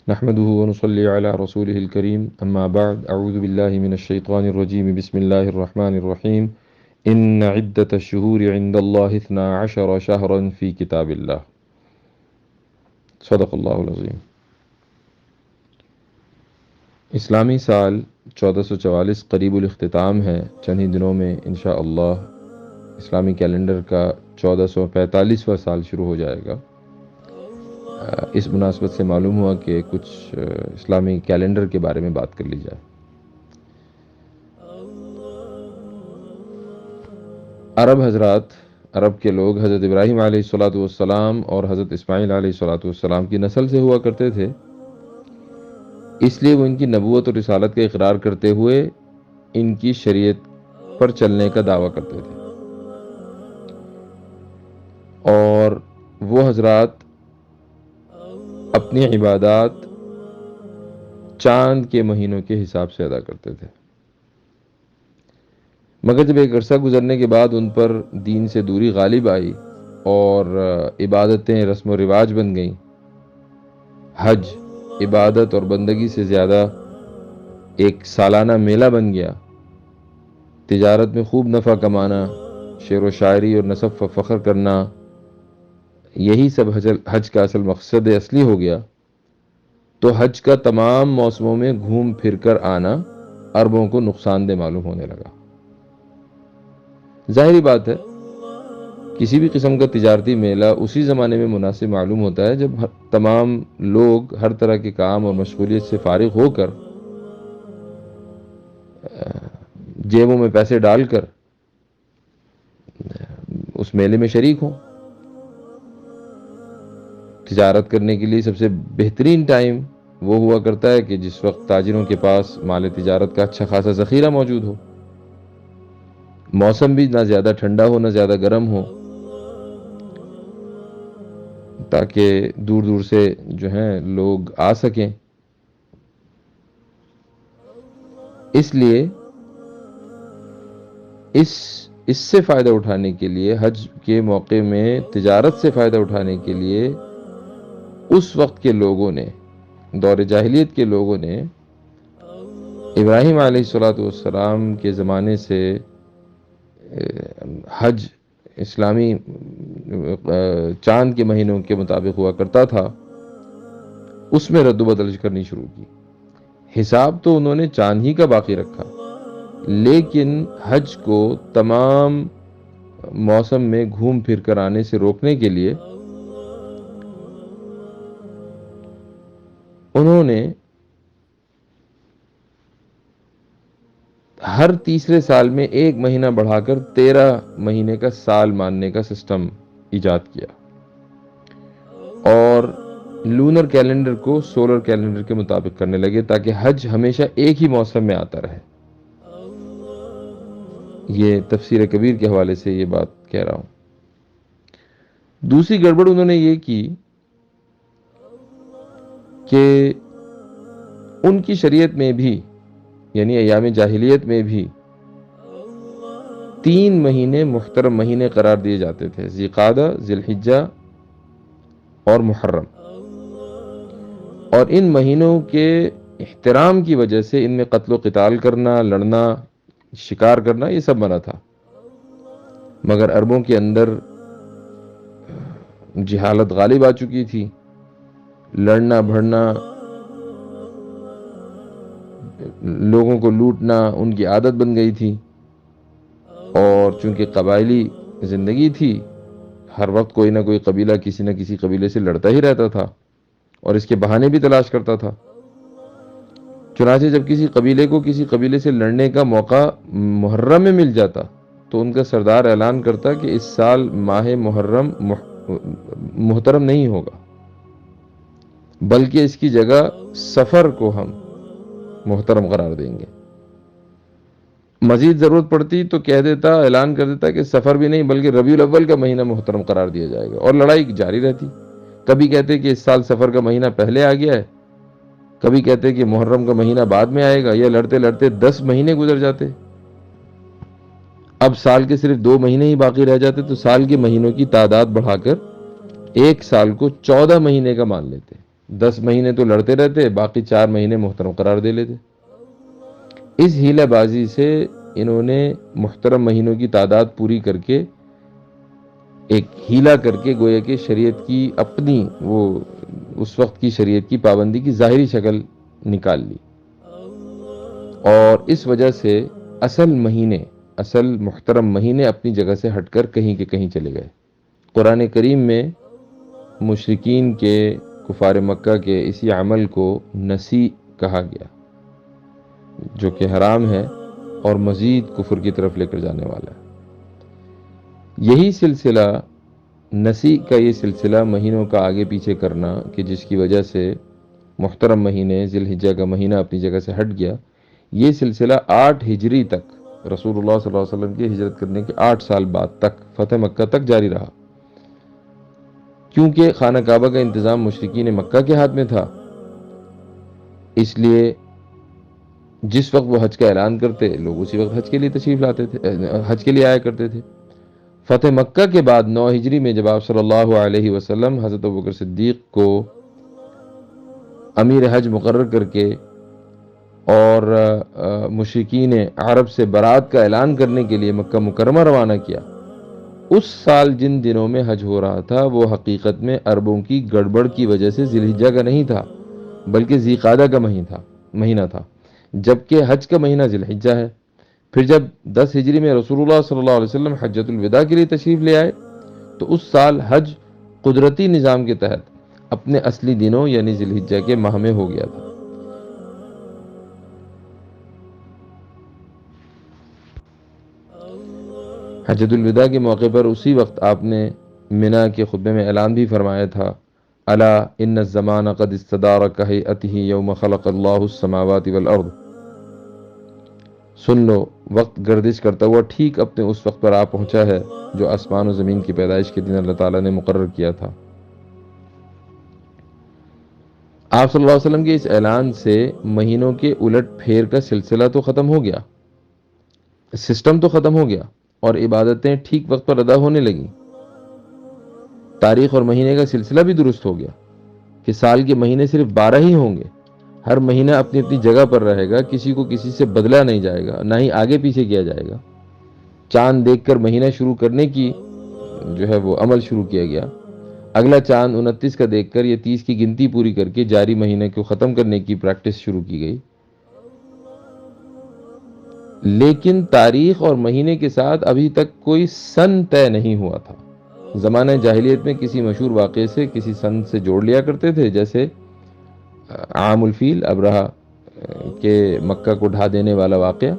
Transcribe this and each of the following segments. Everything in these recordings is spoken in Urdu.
نحمده ونصلي على رسوله الكريم أما بعد أعوذ بالله من الشيطان الرجيم بسم الله الرحمن الرحيم إن عدة الشهور عند الله 12 شهرا في كتاب الله صدق الله العظيم۔ اسلامی سال 1444 قریب الاختتام ہے۔ چند ہی دنوں میں انشاءاللہ اسلامی کیلنڈر کا 1445واں سال شروع ہو جائے گا۔ اس مناسبت سے معلوم ہوا کہ کچھ اسلامی کیلنڈر کے بارے میں بات کر لی جائے۔ عرب کے لوگ حضرت ابراہیم علیہ الصلوۃ والسلام اور حضرت اسماعیل علیہ الصلوۃ والسلام کی نسل سے ہوا کرتے تھے، اس لیے وہ ان کی نبوت اور رسالت کا اقرار کرتے ہوئے ان کی شریعت پر چلنے کا دعویٰ کرتے تھے، اور وہ حضرات اپنی عبادات چاند کے مہینوں کے حساب سے ادا کرتے تھے، مگر جب ایک عرصہ گزرنے کے بعد ان پر دین سے دوری غالب آئی اور عبادتیں رسم و رواج بن گئیں۔ حج عبادت اور بندگی سے زیادہ ایک سالانہ میلہ بن گیا۔ تجارت میں خوب نفع کمانا، شعر و شاعری اور نسب و فخر کرنا، یہی سب حج کا اصل مقصد اصلی ہو گیا، تو حج کا تمام موسموں میں گھوم پھر کر آنا عربوں کو نقصان دہ معلوم ہونے لگا۔ ظاہری بات ہے، کسی بھی قسم کا تجارتی میلہ اسی زمانے میں مناسب معلوم ہوتا ہے جب تمام لوگ ہر طرح کے کام اور مشغولیت سے فارغ ہو کر جیبوں میں پیسے ڈال کر اس میلے میں شریک ہوں۔ تجارت کرنے کے لیے سب سے بہترین ٹائم وہ ہوا کرتا ہے کہ جس وقت تاجروں کے پاس مال تجارت کا اچھا خاصا ذخیرہ موجود ہو، موسم بھی نہ زیادہ ٹھنڈا ہو نہ زیادہ گرم ہو، تاکہ دور دور سے جو ہیں لوگ آ سکیں۔ اس لیے اس سے فائدہ اٹھانے کے لیے، حج کے موقع میں تجارت سے فائدہ اٹھانے کے لیے اس وقت کے لوگوں نے، دور جاہلیت کے لوگوں نے، ابراہیم علیہ الصلوۃ والسلام کے زمانے سے حج اسلامی چاند کے مہینوں کے مطابق ہوا کرتا تھا، اس میں رد و بدل کرنی شروع کی۔ حساب تو انہوں نے چاند ہی کا باقی رکھا، لیکن حج کو تمام موسم میں گھوم پھر کر آنے سے روکنے کے لیے انہوں نے ہر تیسرے سال میں ایک مہینہ بڑھا کر 13 مہینے کا سال ماننے کا سسٹم ایجاد کیا، اور لونر کیلنڈر کو سولر کیلنڈر کے مطابق کرنے لگے تاکہ حج ہمیشہ ایک ہی موسم میں آتا رہے۔ یہ تفسیر کبیر کے حوالے سے یہ بات کہہ رہا ہوں۔ دوسری گڑبڑ انہوں نے یہ کی کہ ان کی شریعت میں بھی، یعنی ایام جاہلیت میں بھی 3 مہینے محترم مہینے قرار دیے جاتے تھے: ذی قعدہ، ذی الحجہ اور محرم، اور ان مہینوں کے احترام کی وجہ سے ان میں قتل و قتال کرنا، لڑنا، شکار کرنا، یہ سب منع تھا۔ مگر عربوں کے اندر جہالت غالب آ چکی تھی، لڑنا بھڑنا، لوگوں کو لوٹنا ان کی عادت بن گئی تھی، اور چونکہ قبائلی زندگی تھی، ہر وقت کوئی نہ کوئی قبیلہ کسی نہ کسی قبیلے سے لڑتا ہی رہتا تھا اور اس کے بہانے بھی تلاش کرتا تھا۔ چنانچہ جب کسی قبیلے کو کسی قبیلے سے لڑنے کا موقع محرم میں مل جاتا تو ان کا سردار اعلان کرتا کہ اس سال ماہ محرم محترم نہیں ہوگا، بلکہ اس کی جگہ سفر کو ہم محترم قرار دیں گے۔ مزید ضرورت پڑتی تو کہہ دیتا، اعلان کر دیتا کہ سفر بھی نہیں بلکہ ربیع الاول کا مہینہ محترم قرار دیا جائے گا، اور لڑائی جاری رہتی۔ کبھی کہتے کہ اس سال سفر کا مہینہ پہلے آ گیا ہے، کبھی کہتے کہ محرم کا مہینہ بعد میں آئے گا، یا لڑتے لڑتے 10 مہینے گزر جاتے۔ اب سال کے صرف 2 مہینے ہی باقی رہ جاتے تو سال کے مہینوں کی تعداد بڑھا کر ایک سال کو 14 مہینے کا مان لیتے۔ 10 مہینے تو لڑتے رہتے، باقی 4 مہینے محترم قرار دے لیتے۔ اس ہیلہ بازی سے انہوں نے محترم مہینوں کی تعداد پوری کر کے ایک ہیلہ کر کے گویا کہ شریعت کی اپنی وہ اس وقت کی شریعت کی پابندی کی ظاہری شکل نکال لی، اور اس وجہ سے اصل محترم مہینے اپنی جگہ سے ہٹ کر کہیں کے کہیں چلے گئے۔ قرآن کریم میں مشرکین کے، کفار مکہ کے اسی عمل کو نسی کہا گیا، جو کہ حرام ہے اور مزید کفر کی طرف لے کر جانے والا ہے۔ یہی سلسلہ، نسی کا یہ سلسلہ مہینوں کا آگے پیچھے کرنا کہ جس کی وجہ سے محترم مہینے ذی الحجہ کا مہینہ اپنی جگہ سے ہٹ گیا، یہ سلسلہ 8 ہجری تک، رسول اللہ صلی اللہ علیہ وسلم کی ہجرت کرنے کے 8 سال بعد تک، فتح مکہ تک جاری رہا، کیونکہ خانہ کعبہ کا انتظام مشرکین مکہ کے ہاتھ میں تھا۔ اس لیے جس وقت وہ حج کا اعلان کرتے، لوگ اسی وقت حج کے لیے تشریف لاتے تھے، حج کے لیے آیا کرتے تھے۔ فتح مکہ کے بعد 9 ہجری میں جب آپ صلی اللہ علیہ وسلم حضرت ابوبکر صدیق کو امیر حج مقرر کر کے اور مشرکین عرب سے برات کا اعلان کرنے کے لیے مکہ مکرمہ روانہ کیا، اس سال جن دنوں میں حج ہو رہا تھا وہ حقیقت میں عربوں کی گڑبڑ کی وجہ سے ذی الحجہ کا نہیں تھا، بلکہ ذی قعدہ کا مہینہ تھا، جبکہ حج کا مہینہ ذی الحجہ ہے۔ پھر جب 10 ہجری میں رسول اللہ صلی اللہ علیہ وسلم حجۃ الوداع کے لیے تشریف لے آئے تو اس سال حج قدرتی نظام کے تحت اپنے اصلی دنوں یعنی ذی الحجہ کے ماہ میں ہو گیا تھا۔ حجۃ الوداع کے موقع پر اسی وقت آپ نے منا کے خطبے میں اعلان بھی فرمایا تھا، الا ان الزمان قد استدار کہیئتہ یوم خلق اللہ السماوات والارض، سن لو وقت گردش کرتا ہوا ٹھیک اپنے اس وقت پر آ پہنچا ہے جو آسمان و زمین کی پیدائش کے دن اللہ تعالیٰ نے مقرر کیا تھا۔ آپ صلی اللہ علیہ وسلم کے اس اعلان سے مہینوں کے الٹ پھیر کا سلسلہ تو ختم ہو گیا، سسٹم تو ختم ہو گیا، اور عبادتیں ٹھیک وقت پر ادا ہونے لگیں۔ تاریخ اور مہینے کا سلسلہ بھی درست ہو گیا کہ سال کے مہینے صرف 12 ہی ہوں گے، ہر مہینہ اپنی اپنی جگہ پر رہے گا، کسی کو کسی سے بدلا نہیں جائے گا، نہ ہی آگے پیچھے کیا جائے گا۔ چاند دیکھ کر مہینہ شروع کرنے کی جو ہے وہ عمل شروع کیا گیا، اگلا چاند 29 کا دیکھ کر یہ 30 کی گنتی پوری کر کے جاری مہینے کو ختم کرنے کی پریکٹس شروع کی گئی۔ لیکن تاریخ اور مہینے کے ساتھ ابھی تک کوئی سن طے نہیں ہوا تھا۔ زمانہ جاہلیت میں کسی مشہور واقعے سے کسی سن سے جوڑ لیا کرتے تھے، جیسے عام الفیل، ابرہہ کے مکہ کو ڈھا دینے والا واقعہ۔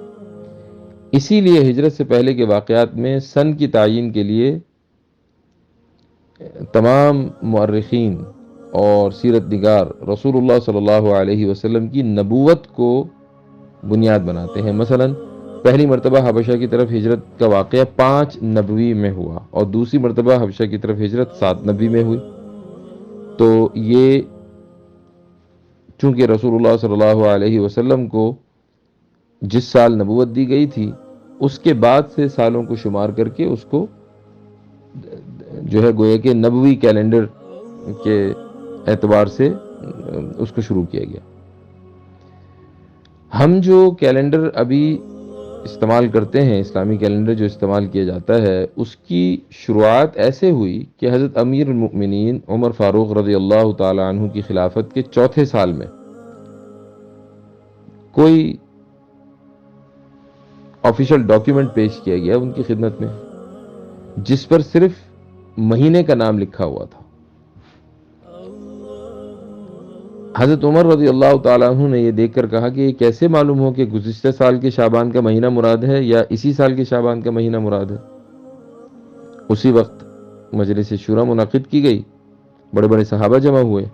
اسی لیے ہجرت سے پہلے کے واقعات میں سن کی تعین کے لیے تمام مورخین اور سیرت نگار رسول اللہ صلی اللہ علیہ وسلم کی نبوت کو بنیاد بناتے ہیں۔ مثلا پہلی مرتبہ حبشہ کی طرف ہجرت کا واقعہ 5 نبوی میں ہوا اور دوسری مرتبہ حبشہ کی طرف ہجرت 7 نبوی میں ہوئی۔ تو یہ چونکہ رسول اللہ صلی اللہ علیہ وسلم کو جس سال نبوت دی گئی تھی اس کے بعد سے سالوں کو شمار کر کے اس کو جو ہے گویا کہ نبوی کیلنڈر کے اعتبار سے اس کو شروع کیا گیا۔ ہم جو کیلنڈر ابھی استعمال کرتے ہیں، اسلامی کیلنڈر جو استعمال کیا جاتا ہے، اس کی شروعات ایسے ہوئی کہ حضرت امیر المؤمنین عمر فاروق رضی اللہ تعالی عنہ کی خلافت کے 4تھے سال میں کوئی آفیشل ڈاکیومنٹ پیش کیا گیا ان کی خدمت میں، جس پر صرف مہینے کا نام لکھا ہوا تھا۔ حضرت عمر رضی اللہ تعالیٰ عنہ نے یہ دیکھ کر کہا کہ یہ کیسے معلوم ہو کہ گزشتہ سال کے شعبان کا مہینہ مراد ہے یا اسی سال کے شعبان کا مہینہ مراد ہے۔ اسی وقت مجلس شورا منعقد کی گئی، بڑے بڑے صحابہ جمع ہوئے،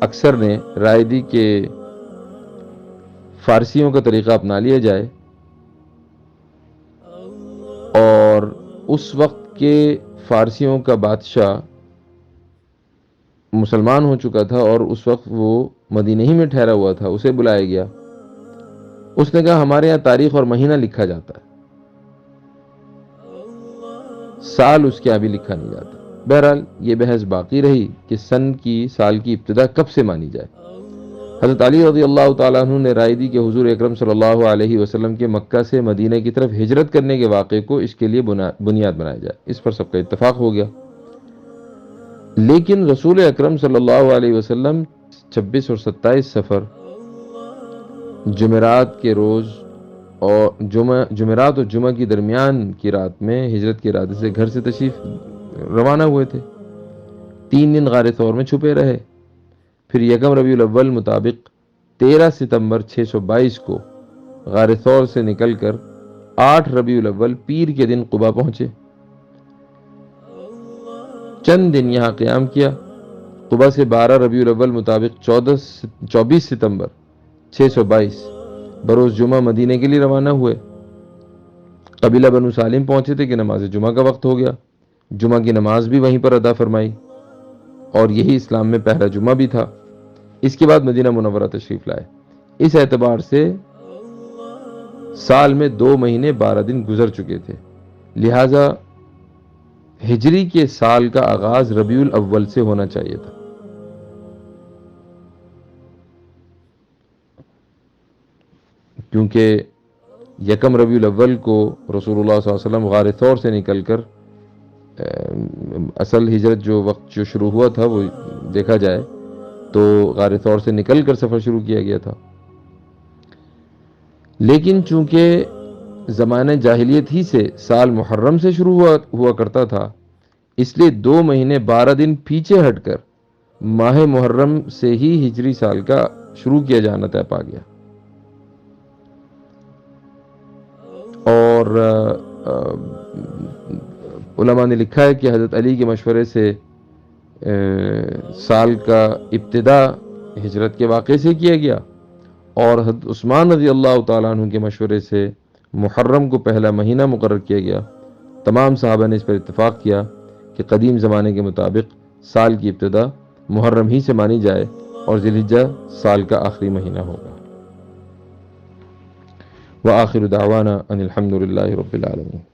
اکثر نے رائے دی کہ فارسیوں کا طریقہ اپنا لیا جائے، اور اس وقت کے فارسیوں کا بادشاہ مسلمان ہو چکا تھا اور اس وقت وہ مدینہ ہی میں ٹھہرا ہوا تھا، اسے بلایا گیا۔ اس نے کہا ہمارے یہاں تاریخ اور مہینہ لکھا جاتا ہے، سال اس کے یہاں بھی لکھا نہیں جاتا۔ بہرحال یہ بحث باقی رہی کہ سال کی ابتدا کب سے مانی جائے۔ حضرت علی رضی اللہ تعالیٰ عنہ نے رائے دی کہ حضور اکرم صلی اللہ علیہ وسلم کے مکہ سے مدینہ کی طرف ہجرت کرنے کے واقعے کو اس کے لیے بنیاد بنایا جائے۔ اس پر سب کا اتفاق ہو گیا، لیکن رسول اکرم صلی اللہ علیہ وسلم 26 اور 27 سفر جمعرات کے روز اور جمعرات اور جمعہ کی درمیان کی رات میں ہجرت کے ارادے سے گھر سے تشریف روانہ ہوئے تھے۔ 3 دن غار ثور میں چھپے رہے، پھر یکم ربیع الاول مطابق 13 ستمبر 622 کو غار ثور سے نکل کر 8 ربیع الاول پیر کے دن قبا پہنچے۔ چند دن یہاں قیام کیا۔ قبا سے 12 ربیع الاول مطابق 24 ستمبر 622 بروز جمعہ مدینے کے لیے روانہ ہوئے۔ قبیلہ بنو سالم پہنچے تھے کہ نماز جمعہ کا وقت ہو گیا، جمعہ کی نماز بھی وہیں پر ادا فرمائی، اور یہی اسلام میں پہلا جمعہ بھی تھا۔ اس کے بعد مدینہ منورہ تشریف لائے۔ اس اعتبار سے سال میں 2 مہینے 12 دن گزر چکے تھے، لہذا ہجری کے سال کا آغاز ربیع الاول سے ہونا چاہیے تھا۔ کیونکہ یکم ربیع الاول کو رسول اللہ صلی اللہ علیہ وسلم غار ثور سے نکل کر اصل ہجرت جو وقت جو شروع ہوا تھا وہ دیکھا جائے تو غار ثور سے نکل کر سفر شروع کیا گیا تھا، لیکن چونکہ زمانہ جاہلیت ہی سے سال محرم سے شروع ہوا کرتا تھا، اس لیے 2 مہینے 12 دن پیچھے ہٹ کر ماہ محرم سے ہی ہجری سال کا شروع کیا جانا طے پا گیا۔ اور علماء نے لکھا ہے کہ حضرت علی کے مشورے سے سال کا ابتدا ہجرت کے واقعے سے کیا گیا، اور حضرت عثمان رضی اللہ تعالیٰ عنہ کے مشورے سے محرم کو پہلا مہینہ مقرر کیا گیا۔ تمام صحابہ نے اس پر اتفاق کیا کہ قدیم زمانے کے مطابق سال کی ابتدا محرم ہی سے مانی جائے اور ذی الحجہ سال کا آخری مہینہ ہوگا۔ وآخر دعوانا ان الحمد للہ رب العالمین۔